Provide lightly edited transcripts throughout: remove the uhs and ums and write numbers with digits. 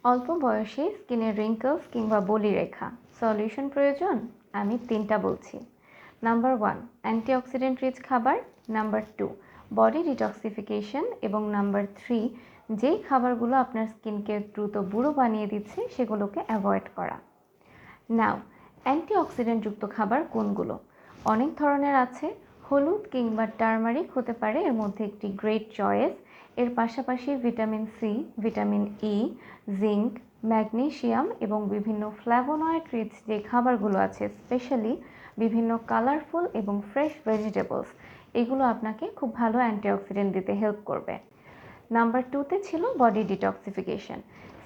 অল্প বয়সে স্কিনের রিঙ্কলস কিংবা বলিরেখা সলিউশন প্রয়োজন? আমি 3টা বলছি। নাম্বার 1, অ্যান্টিঅক্সিডেন্ট রিচ খাবার। Number 2, body detoxification. এবং নাম্বার 3, যেই খাবারগুলো আপনার স্কিনকে দ্রুত বুড়ো বানিয়ে দিচ্ছে সেগুলোকে অ্যাভয়েড করা। নাও, অ্যান্টিঅক্সিডেন্টযুক্ত খাবার কোনগুলো? অনেক ধরনের আছে। হলুদ কিংবা টারমারিক হতে পারে এর মধ্যে একটি গ্রেট চয়েস। এর পাশাপাশি vitamin C, vitamin E, zinc, magnesium এবং বিভিন্ন ফ্ল্যাভোনয়েড রিচ যে খাবারগুলো আছে, স্পেশালি বিভিন্ন কালারফুল এবং ফ্রেশ ভেজিটেবলস, এগুলো আপনাকে খুব ভালো অ্যান্টিঅক্সিডেন্ট দিতে হেল্প করবে। নাম্বার 2তে ছিল বডি ডিটক্সিফিকেশন।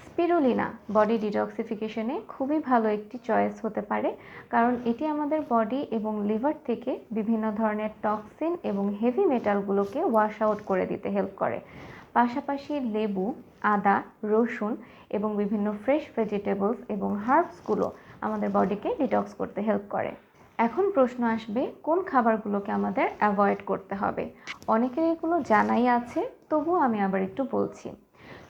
স্পিরুলিনা বডি ডিটক্সিফিকেশনে খুবই ভালো একটি চয়েস হতে পারে, কারণ এটি আমাদের বডি এবং লিভার থেকে বিভিন্ন ধরনের টক্সিন এবং হেভি মেটালগুলোকে ওয়াশ আউট করে দিতে হেল্প করে। পাশাপাশি লেবু, আদা, রসুন এবং বিভিন্ন ফ্রেশ ভেজিটেবলস এবং হার্বসগুলো আমাদের বডিকে ডিটক্স করতে হেল্প করে। এখন প্রশ্ন আসবে, কোন খাবারগুলোকে আমাদের অ্যাভয়েড করতে হবে? অনেকের এগুলো জানাই আছে, তবুও আমি আবার একটু বলছি।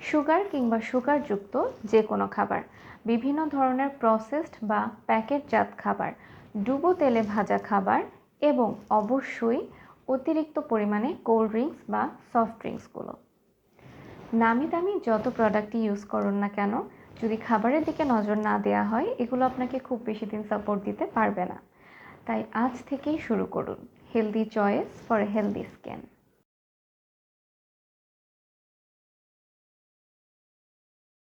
সুগার কিংবা সুগারযুক্ত যে কোনো খাবার, বিভিন্ন ধরনের প্রসেসড বা প্যাকেটজাত খাবার, ডুবো তেলে ভাজা খাবার এবং অবশ্যই অতিরিক্ত পরিমাণে কোল্ড ড্রিঙ্কস বা সফট ড্রিঙ্কসগুলো। নামি দামি যত প্রোডাক্টই ইউজ করুন না কেন, যদি খাবারের দিকে নজর না দেওয়া হয়, এগুলো আপনাকে খুব বেশি দিন সাপোর্ট দিতে পারবে না। তাই আজ থেকেই শুরু করুন healthy choice for healthy skin.